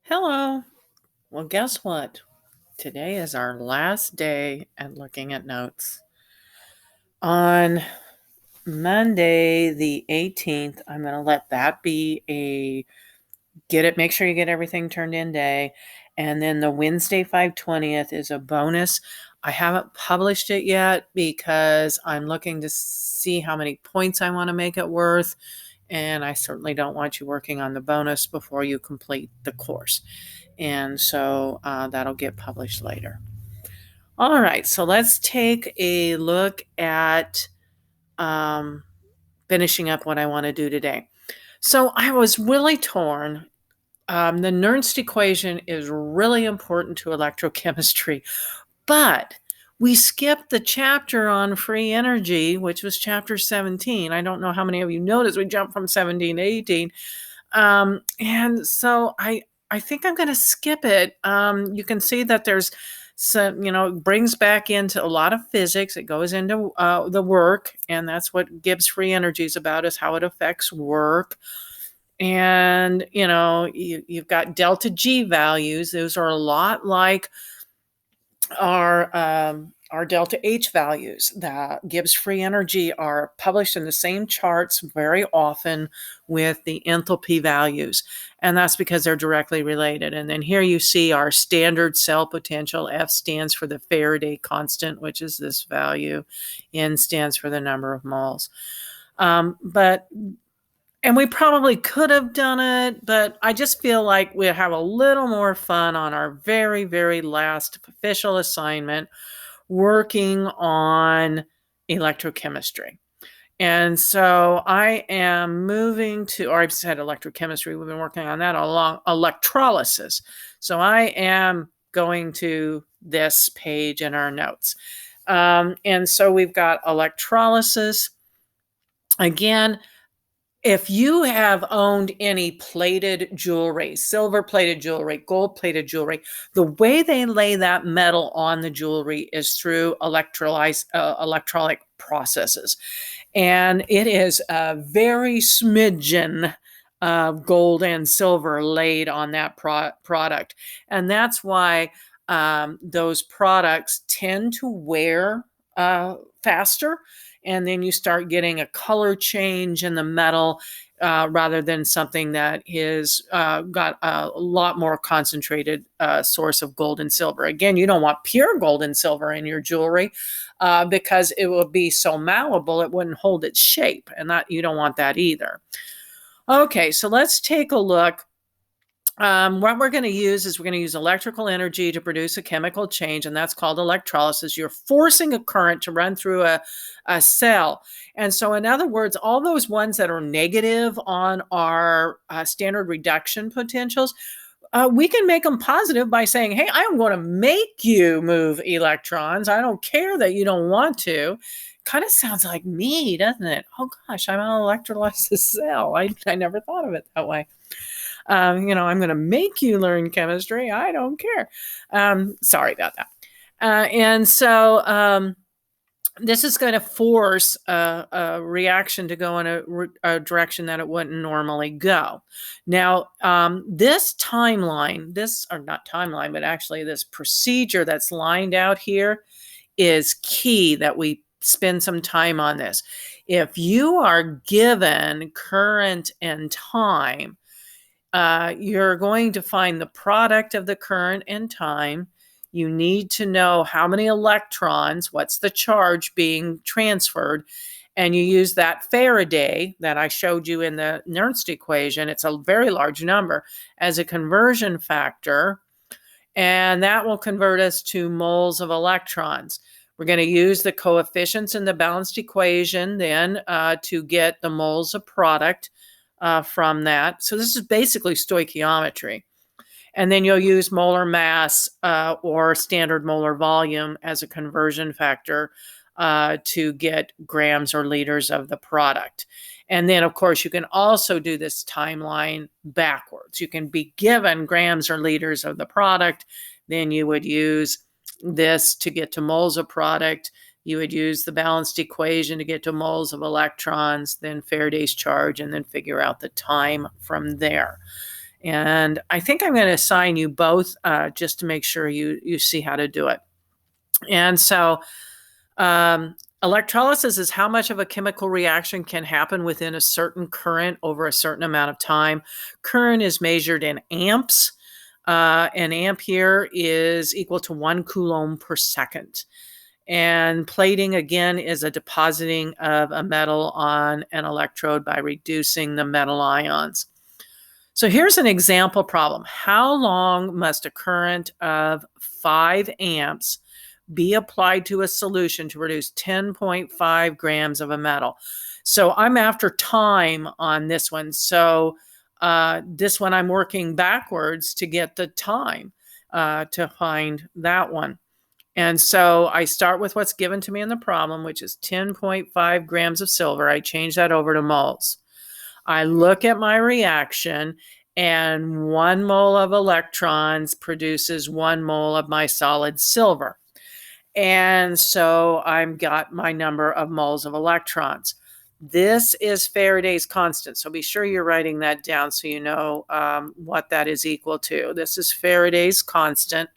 Hello. Well, guess what? Today is our last day at looking at notes. On Monday, the 18th, I'm going to let that be make sure you get everything turned in day. And then the Wednesday, 5/20th is a bonus. I haven't published it yet because I'm looking to see how many points I want to make it worth. And I certainly don't want you working on the bonus before you complete the course. And so that'll get published later. All right, so let's take a look at finishing up what I want to do today. So I was really torn. The Nernst equation is really important to electrochemistry, but we skipped the chapter on free energy, which was chapter 17. I don't know how many of you noticed we jumped from 17 to 18. And so I think I'm going to skip it. You can see that there's some, it brings back into a lot of physics. It goes into the work, and that's what Gibbs free energy is about, is how it affects work. And, you've got delta G values. Those are a lot like our delta H values. That Gibbs free energy are published in the same charts very often with the enthalpy values, and that's because they're directly related. And then here you see our standard cell potential. F stands for the Faraday constant, which is this value. N stands for the number of moles. And we probably could have done it, but I just feel like we'll have a little more fun on our very, very last official assignment working on electrochemistry. And so I am moving to, or I've said electrochemistry, we've been working on that all along, electrolysis. So I am going to this page in our notes. And so we've got electrolysis. Again, if you have owned any plated jewelry, silver plated jewelry, gold plated jewelry, the way they lay that metal on the jewelry is through electrolytic processes. And it is a very smidgen of gold and silver laid on that product. And that's why those products tend to wear faster. And then you start getting a color change in the metal rather than something that is got a lot more concentrated source of gold and silver. Again, you don't want pure gold and silver in your jewelry because it will be so malleable it wouldn't hold its shape, and that you don't want that either. Okay, so let's take a look. What we're going to use is we're going to use electrical energy to produce a chemical change, and that's called electrolysis. You're forcing a current to run through a cell. And so, in other words, all those ones that are negative on our standard reduction potentials, we can make them positive by saying, hey, I'm going to make you move electrons. I don't care that you don't want to. Kind of sounds like me, doesn't it? Oh, gosh, I'm an electrolysis cell. I never thought of it that way. I'm going to make you learn chemistry. I don't care. Sorry about that. And so this is going to force a reaction to go in a direction that it wouldn't normally go. Now, this procedure that's lined out here is key that we spend some time on this. If you are given current and time, you're going to find the product of the current and time. You need to know how many electrons, what's the charge being transferred, and you use that Faraday that I showed you in the Nernst equation. It's a very large number as a conversion factor, and that will convert us to moles of electrons. We're going to use the coefficients in the balanced equation then to get the moles of product from that. So this is basically stoichiometry. And then you'll use molar mass or standard molar volume as a conversion factor to get grams or liters of the product. And then, of course, you can also do this timeline backwards. You can be given grams or liters of the product. Then you would use this to get to moles of product. You would use the balanced equation to get to moles of electrons, then Faraday's charge, and then figure out the time from there. And I think I'm going to assign you both just to make sure you see how to do it. And so electrolysis is how much of a chemical reaction can happen within a certain current over a certain amount of time. Current is measured in amps. An ampere is equal to 1 coulomb per second. And plating, again, is a depositing of a metal on an electrode by reducing the metal ions. So here's an example problem. How long must a current of 5 amps be applied to a solution to produce 10.5 grams of a metal? So I'm after time on this one. So this one I'm working backwards to get the time to find that one. And so I start with what's given to me in the problem, which is 10.5 grams of silver. I change that over to moles. I look at my reaction, and 1 mole of electrons produces 1 mole of my solid silver. And so I've got my number of moles of electrons. This is Faraday's constant. So be sure you're writing that down so you know what that is equal to. This is Faraday's constant.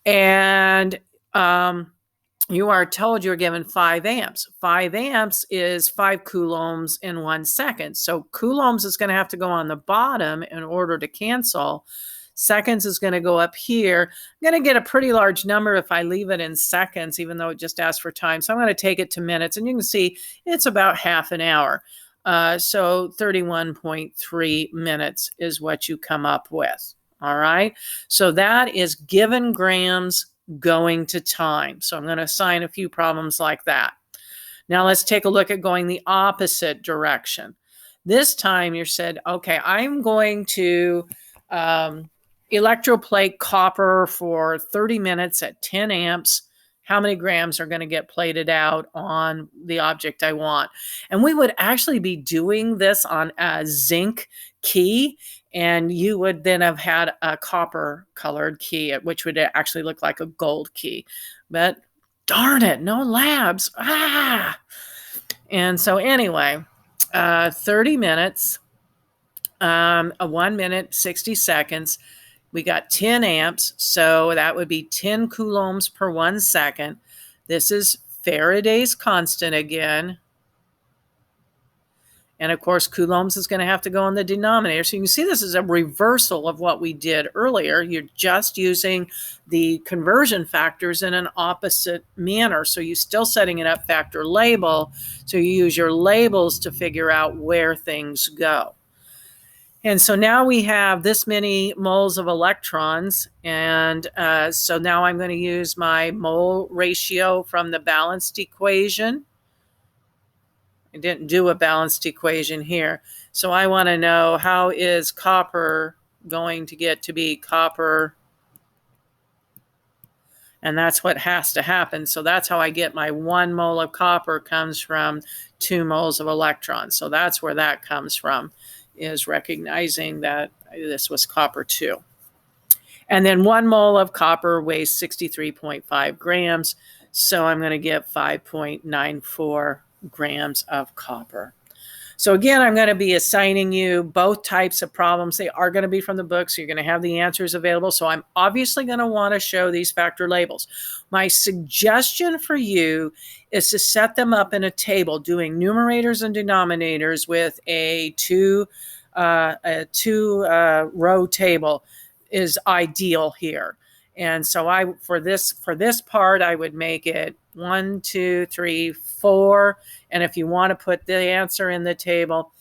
And you are told you're given 5 amps. 5 amps is 5 coulombs in 1 second. So coulombs is going to have to go on the bottom in order to cancel. Seconds is going to go up here. I'm going to get a pretty large number if I leave it in seconds, even though it just asks for time. So I'm going to take it to minutes, and you can see it's about half an hour. So 31.3 minutes is what you come up with. All right. So that is given grams going to time. So I'm going to assign a few problems like that. Now let's take a look at going the opposite direction. This time you said, okay, I'm going to electroplate copper for 30 minutes at 10 amps. How many grams are going to get plated out on the object I want? And we would actually be doing this on a zinc key, and you would then have had a copper colored key, which would actually look like a gold key. But darn it, no labs. And so anyway, 30 minutes, 1 minute, 60 seconds. We got 10 amps, so that would be 10 coulombs per 1 second. This is Faraday's constant again. And of course, coulombs is going to have to go in the denominator. So you can see this is a reversal of what we did earlier. You're just using the conversion factors in an opposite manner. So you're still setting it up factor label. So you use your labels to figure out where things go. And so now we have this many moles of electrons. And so now I'm going to use my mole ratio from the balanced equation. I didn't do a balanced equation here. So I want to know, how is copper going to get to be copper? And that's what has to happen. So that's how I get my 1 mole of copper comes from 2 moles of electrons. So that's where that comes from, is recognizing that this was copper 2. And then 1 mole of copper weighs 63.5 grams. So I'm going to get 5.94 grams of copper. So again, I'm going to be assigning you both types of problems. They are going to be from the book, so you're going to have the answers available. So I'm obviously going to want to show these factor labels. My suggestion for you is to set them up in a table, doing numerators and denominators with a two row table is ideal here. And so for this part, I would make it 1, 2, 3, 4. And if you want to put the answer in the table,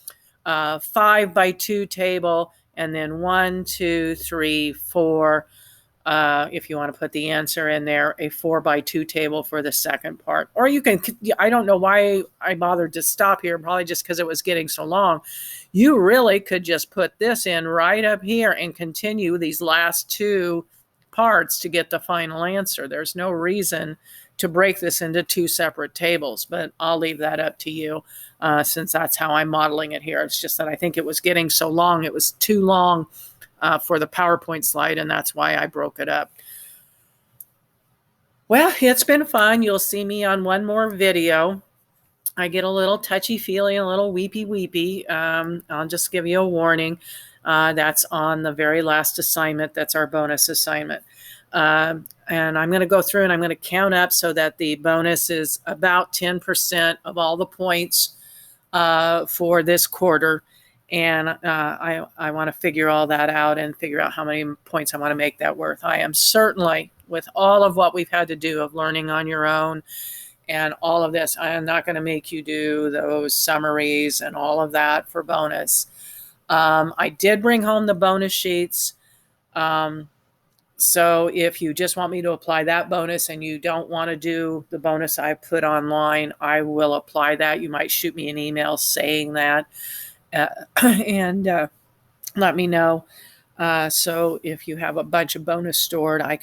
5 by 2 table, and then 1, 2, 3, 4. If you want to put the answer in there, a 4 by 2 table for the second part. Or you can, I don't know why I bothered to stop here, probably just because it was getting so long. You really could just put this in right up here and continue these last 2 parts to get the final answer. There's no reason to break this into 2 separate tables, but I'll leave that up to you since that's how I'm modeling it here. It's just that I think it was getting so long. It was too long for the PowerPoint slide, and that's why I broke it up. Well, it's been fun. You'll see me on one more video. I get a little touchy-feely, a little weepy-weepy. I'll just give you a warning. That's on the very last assignment. That's our bonus assignment. And I'm going to go through and I'm going to count up so that the bonus is about 10% of all the points for this quarter. And I want to figure all that out and figure out how many points I want to make that worth. I am certainly, with all of what we've had to do of learning on your own and all of this, I am not going to make you do those summaries and all of that for bonus. I did bring home the bonus sheets. So if you just want me to apply that bonus and you don't want to do the bonus I put online, I will apply that. You might shoot me an email saying that and let me know. So if you have a bunch of bonus stored, I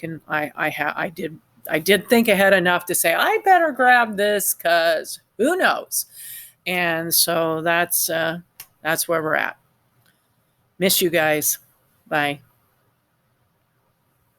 did think ahead enough to say I better grab this because who knows. And so that's where we're at. Miss you guys. Bye.